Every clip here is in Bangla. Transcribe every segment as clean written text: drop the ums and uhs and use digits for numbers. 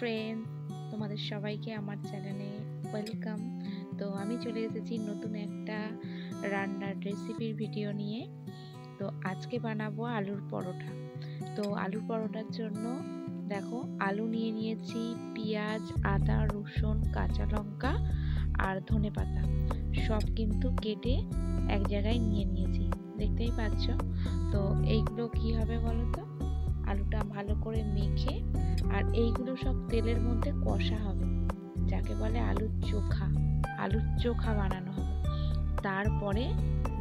ফ্রেন্ডস, তোমাদের সবাইকে আমার চ্যানেলে ওয়েলকাম। তো আমি চলে এসেছি নতুন একটা রান্নার রেসিপির ভিডিও নিয়ে। তো আজকে বানাবো আলুর পরোটা। তো আলুর পরোটার জন্য দেখো আলু নিয়ে নিয়েছি, পেঁয়াজ, আদা, রসুন, কাঁচা লঙ্কা আর ধনেপাতা সব কিন্তু কেটে এক জায়গায় নিয়ে নিয়েছি, দেখতেই পাচ্ছ। তো এইগুলো কি হবে বলো তো, আলুটা ভালো করে মেখে আর এইগুলো সব তেলের মধ্যে কষা হবে, যাকে বলে আলুর চোখা বানানো হবে। তারপরে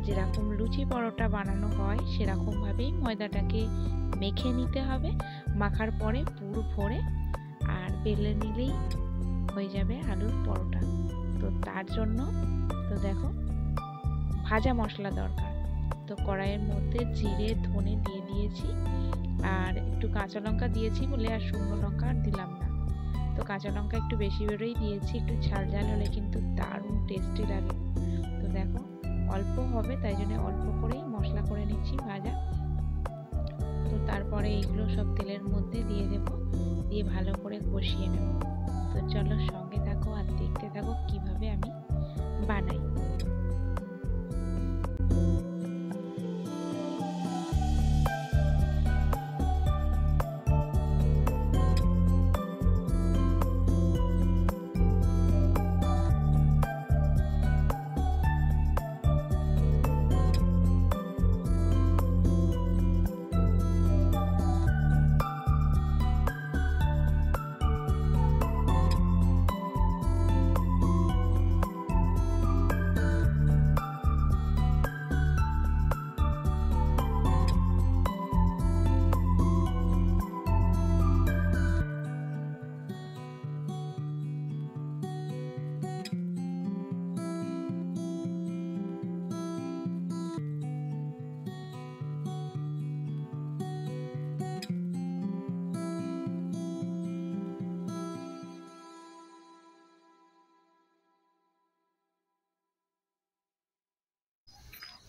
যেরকম লুচি পরোটা বানানো হয় সেরকম ভাবেই ময়দাটাকে মেখে নিতে হবে। মাখার পরে পুর ভরে আর বেলে নিলেই হয়ে যাবে আলুর পরোটা। তো তার জন্য তো দেখো ভাজা মশলা দরকার। তো কড়াইয়ের মধ্যে জিরে ধনে দিয়ে দিয়েছি, আর একটু কাঁচা লঙ্কা দিয়েছি বলে আর শুকনো লঙ্কা আর দিলাম না। তো কাঁচা লঙ্কা একটু বেশি বেরোই দিয়েছি, একটু ঝাল ঝাল হলে কিন্তু দারুণ টেস্টি লাগে। তো দেখো অল্প হবে, তাই জন্য অল্প করেই মশলা করে নিচ্ছি ভাজা। তো তারপরে এইগুলো সব তেলের মধ্যে দিয়ে দেব, দিয়ে ভালো করে কষিয়ে নেব। তো চলো সঙ্গে থাকো আর দেখতে থাকো কিভাবে আমি বানাই।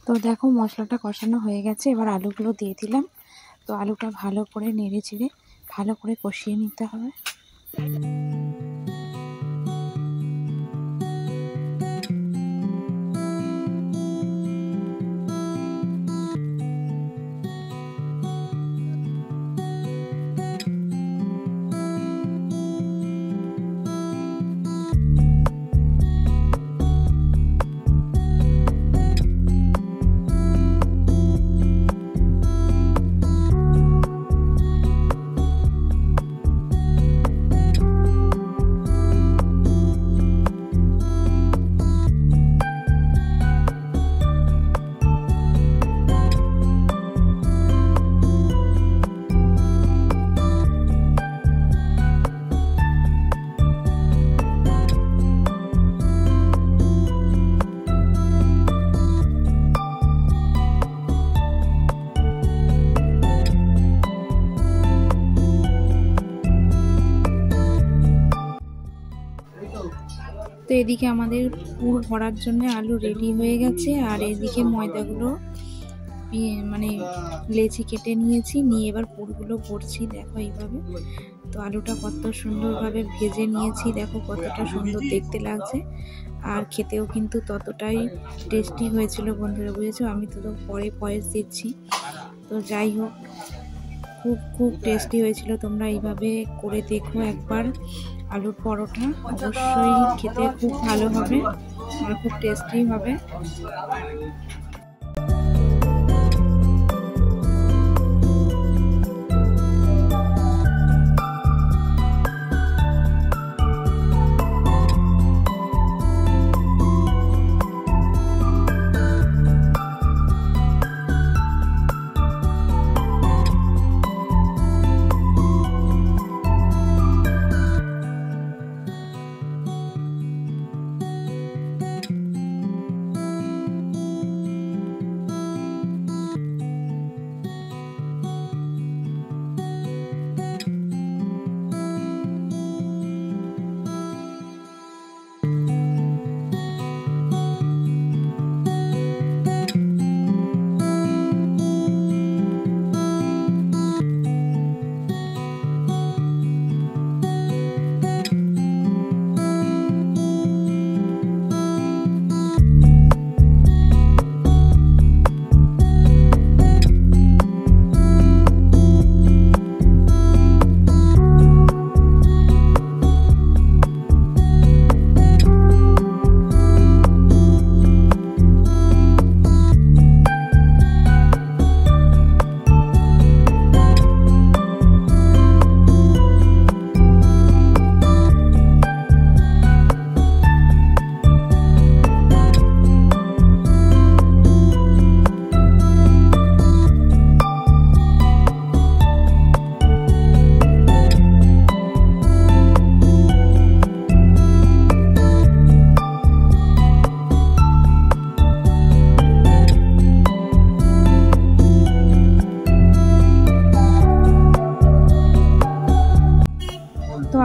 তো দেখো মশলাটা কষানো হয়ে গেছে, এবার আলুগুলো দিয়ে দিলাম। তো আলুটা ভালো করে নেড়ে চেড়ে ভালো করে কষিয়ে নিতে হবে। তো এদিকে আমাদের পুর ভরার জন্য আলু রেডি হয়ে গেছে, আর এদিকে ময়দাগুলো মানে লেচি কেটে নিয়েছি, নিয়ে এবার পুরগুলো ভরছি। দেখো এইভাবে। তো আলুটা কত সুন্দরভাবে ভেজে নিয়েছি, দেখো কতটা সুন্দর দেখতে লাগছে, আর খেতেও কিন্তু ততটাই টেস্টি হয়েছিল বন্ধুরা, বুঝেছো। আমি তো পরে ভয়েস দিচ্ছি। তো যাই হোক, খুব টেস্টি হয়েছিল। তোমরা এইভাবে করে দেখো একবার আলুর পরোটা, অবশ্যই খেতে খুব ভালো হবে আর খুব টেস্টি হবে।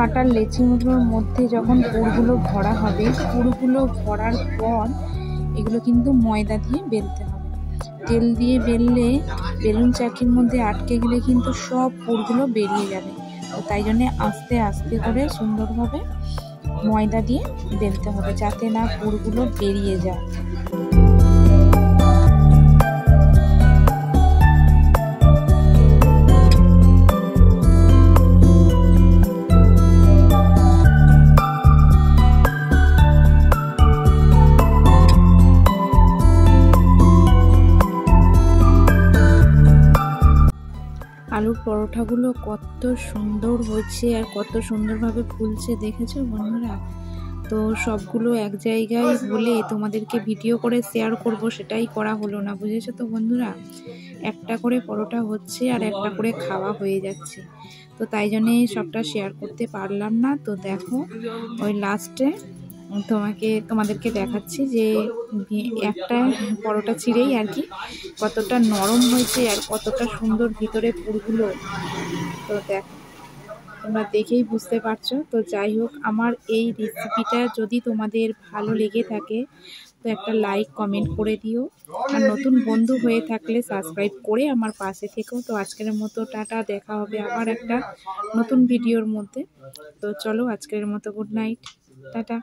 আটার লেচিগুলোর মধ্যে যখন পুরগুলো ভরা হবে, পুরগুলো ভরার পর এগুলো কিন্তু ময়দা দিয়ে বেলতে হবে। তেল দিয়ে বেললে বেলুন চাকির মধ্যে আটকে গেলে কিন্তু সব পুরগুলো বেরিয়ে যাবে। তো তাই জন্যে আস্তে আস্তে করে সুন্দরভাবে ময়দা দিয়ে বেলতে হবে, যাতে না পুরগুলো বেরিয়ে যায়। আলুর পরোটাগুলো কত সুন্দর হয়েছে আর কত সুন্দরভাবে ফুলছে, দেখেছো বন্ধুরা? তো সবগুলো এক জায়গায় বলে তোমাদেরকে ভিডিও করে শেয়ার করব, সেটাই করা হলো না, বুঝেছো তো বন্ধুরা? একটা করে পরোটা হচ্ছে আর একটা করে খাওয়া হয়ে যাচ্ছে, তো তাই জন্যে সবটা শেয়ার করতে পারলাম না। তো দেখো ওই লাস্টে তোমাদেরকে দেখাচ্ছি যে একটা পরোটা ছিঁড়েই আর কি কতটা নরম হয়েছে আর কতটা সুন্দর ভিতরে পুরগুলো। তো দেখো, তোমরা দেখেই বুঝতে পারছো। তো যাই হোক, আমার এই রেসিপিটা যদি তোমাদের ভালো লেগে থাকে তো একটা লাইক কমেন্ট করে দিও, আর নতুন বন্ধু হয়ে থাকলে সাবস্ক্রাইব করে আমার পাশে থেকো। তো আজকের মতো টাটা, দেখা হবে আবার একটা নতুন ভিডিওর মধ্যে। তো চলো, আজকের মতো গুড নাইট, টাটা।